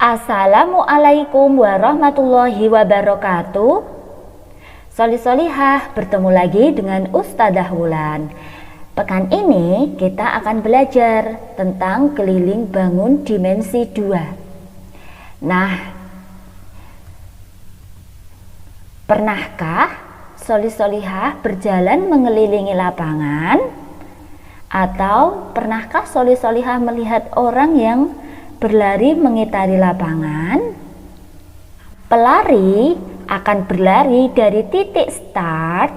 Assalamualaikum warahmatullahi wabarakatuh. Solih-solihah, bertemu lagi dengan Ustadzah Wulan. Pekan ini kita akan belajar tentang keliling bangun dimensi 2. Nah, pernahkah solih-solihah berjalan mengelilingi lapangan? Atau pernahkah solih-solihah melihat orang yang berlari mengitari lapangan? Pelari akan berlari dari titik start,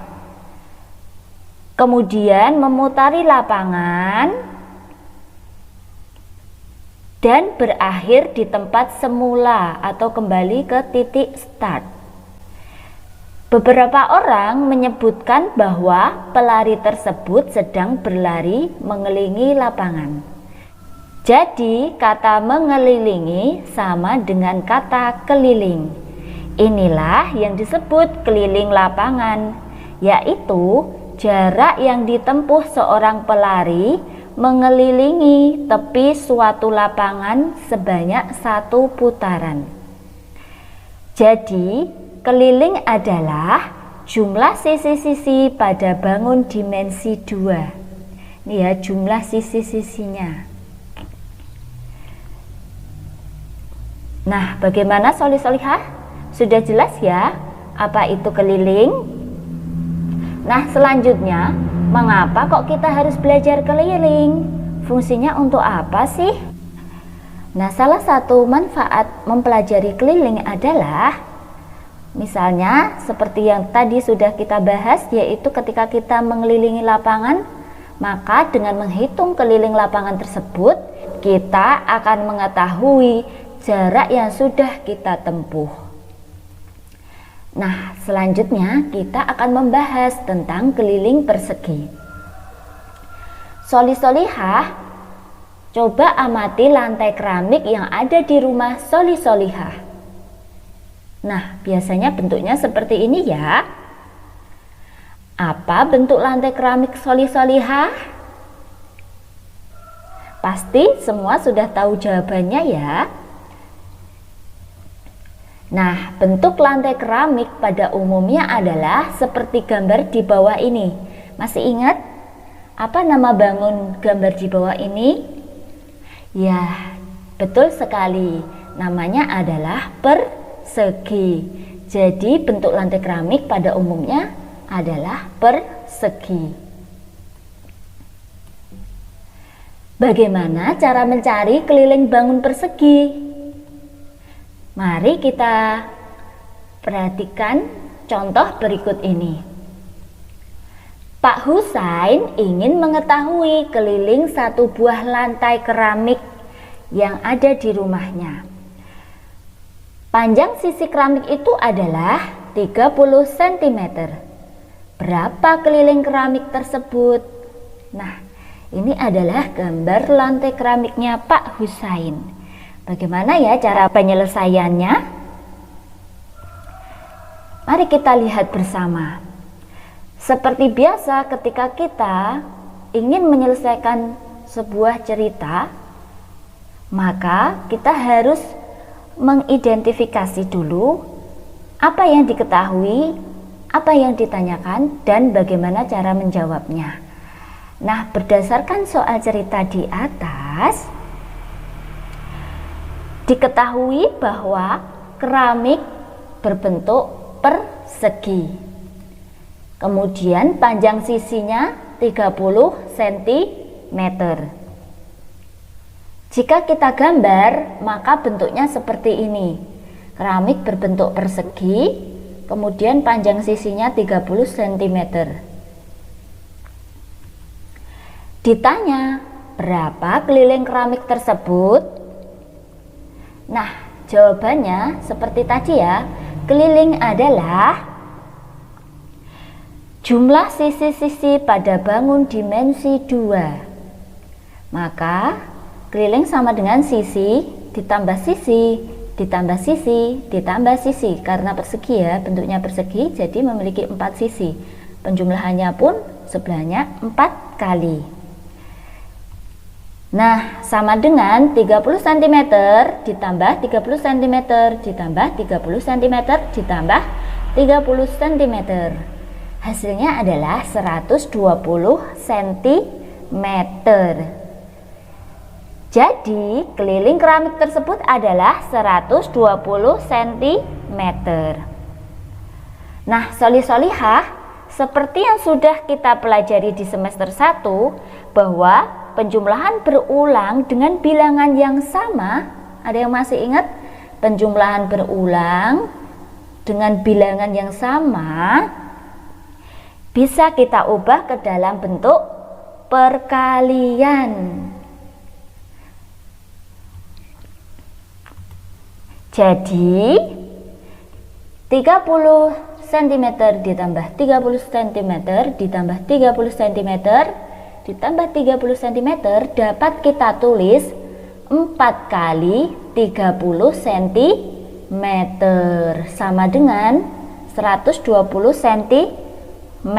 kemudian memutari lapangan dan berakhir di tempat semula atau kembali ke titik start. Beberapa orang menyebutkan bahwa pelari tersebut sedang berlari mengelilingi lapangan. Jadi kata mengelilingi sama dengan kata keliling. Inilah yang disebut keliling lapangan, yaitu jarak yang ditempuh seorang pelari mengelilingi tepi suatu lapangan sebanyak 1 putaran. Jadi keliling adalah jumlah sisi-sisi pada bangun dimensi 2. Ini ya jumlah sisi-sisinya. Nah, bagaimana solih-solihah? Sudah jelas ya apa itu keliling? Nah, selanjutnya, mengapa kok kita harus belajar keliling? Fungsinya untuk apa sih? Nah, salah satu manfaat mempelajari keliling adalah misalnya seperti yang tadi sudah kita bahas, yaitu ketika kita mengelilingi lapangan, maka dengan menghitung keliling lapangan tersebut, kita akan mengetahui jarak yang sudah kita tempuh. Nah, selanjutnya kita akan membahas tentang keliling persegi. Solih-solihah, coba amati lantai keramik yang ada di rumah solih-solihah. Nah, biasanya bentuknya seperti ini ya. Apa bentuk lantai keramik solih-solihah? Pasti semua sudah tahu jawabannya ya. Nah, bentuk lantai keramik pada umumnya adalah seperti gambar di bawah ini. Masih ingat apa nama bangun gambar di bawah ini? Ya, betul sekali. Namanya adalah persegi. Jadi bentuk lantai keramik pada umumnya adalah persegi. Bagaimana cara mencari keliling bangun persegi? Mari kita perhatikan contoh berikut ini. Pak Husain ingin mengetahui keliling 1 buah lantai keramik yang ada di rumahnya. Panjang sisi keramik itu adalah 30 cm. Berapa keliling keramik tersebut? Nah, ini adalah gambar lantai keramiknya Pak Husain. Bagaimana ya cara penyelesaiannya? Mari kita lihat bersama. Seperti biasa ketika kita ingin menyelesaikan sebuah cerita, maka kita harus mengidentifikasi dulu apa yang diketahui, apa yang ditanyakan, dan bagaimana cara menjawabnya. Nah, berdasarkan soal cerita di atas, diketahui bahwa keramik berbentuk persegi. Kemudian panjang sisinya 30 cm. Jika kita gambar, maka bentuknya seperti ini. Keramik berbentuk persegi, kemudian panjang sisinya 30 cm. Ditanya, berapa keliling keramik tersebut? Nah, jawabannya seperti tadi ya. Keliling adalah jumlah sisi-sisi pada bangun dimensi 2. Maka keliling sama dengan sisi ditambah sisi ditambah sisi ditambah sisi. Karena persegi ya, bentuknya persegi, jadi memiliki 4 sisi. Penjumlahannya pun sebelahnya 4 kali. Nah, sama dengan 30 cm ditambah 30 cm ditambah 30 cm ditambah 30 cm. Hasilnya adalah 120 cm. Jadi, keliling keramik tersebut adalah 120 cm. Nah, soli-solihah, seperti yang sudah kita pelajari di semester 1, bahwa penjumlahan berulang dengan bilangan yang sama. Ada yang masih ingat? Penjumlahan berulang dengan bilangan yang sama bisa kita ubah ke dalam bentuk perkalian. Jadi 30 cm ditambah 30 cm ditambah 30 cm ditambah 30 cm dapat kita tulis 4 kali 30 cm sama dengan 120 cm.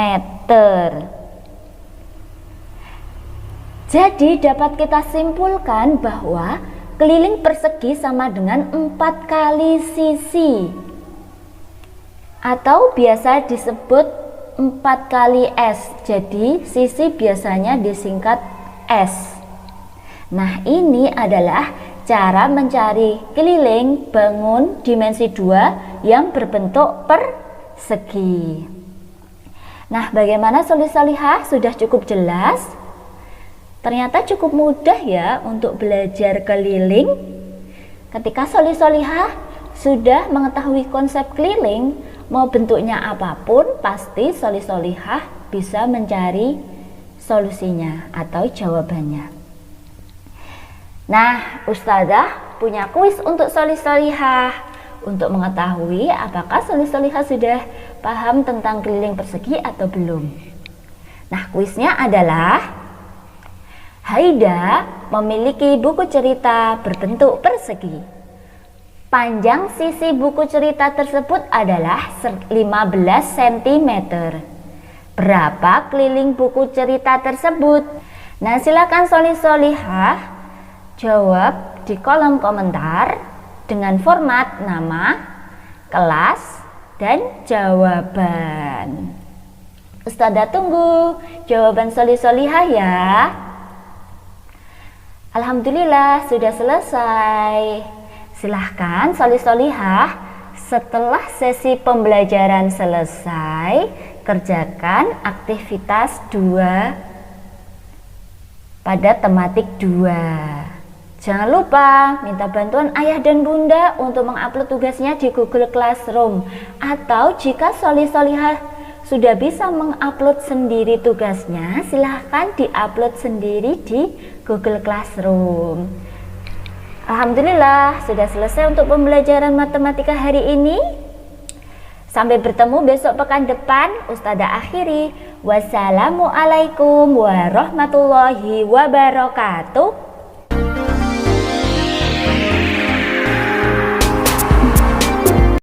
Jadi dapat kita simpulkan bahwa keliling persegi sama dengan 4 kali sisi, atau biasa disebut 4 kali S. Jadi sisi biasanya disingkat S. Nah, ini adalah cara mencari keliling bangun dimensi 2 yang berbentuk persegi. Nah, bagaimana soli-solihah? Sudah cukup jelas? Ternyata cukup mudah ya untuk belajar keliling. Ketika soli-solihah sudah mengetahui konsep keliling, mau bentuknya apapun, pasti soli-solihah bisa mencari solusinya atau jawabannya. Nah, Ustazah punya kuis untuk soli-solihah untuk mengetahui apakah soli-solihah sudah paham tentang keliling persegi atau belum. Nah, kuisnya adalah: Haida memiliki buku cerita berbentuk persegi. Panjang sisi buku cerita tersebut adalah 15 cm. Berapa keliling buku cerita tersebut? Nah, silakan soli-solihah jawab di kolom komentar dengan format nama, kelas, dan jawaban. Ustazah tunggu jawaban soli-solihah ya. Alhamdulillah sudah selesai. Silahkan soli-solihah setelah sesi pembelajaran selesai, kerjakan aktivitas 2 pada tematik 2. Jangan lupa minta bantuan ayah dan bunda untuk mengupload tugasnya di Google Classroom. Atau jika soli-solihah sudah bisa mengupload sendiri tugasnya, silahkan diupload sendiri di Google Classroom. Alhamdulillah sudah selesai untuk pembelajaran matematika hari ini. Sampai bertemu besok pekan depan. Ustazah akhiri. Wassalamualaikum warahmatullahi wabarakatuh.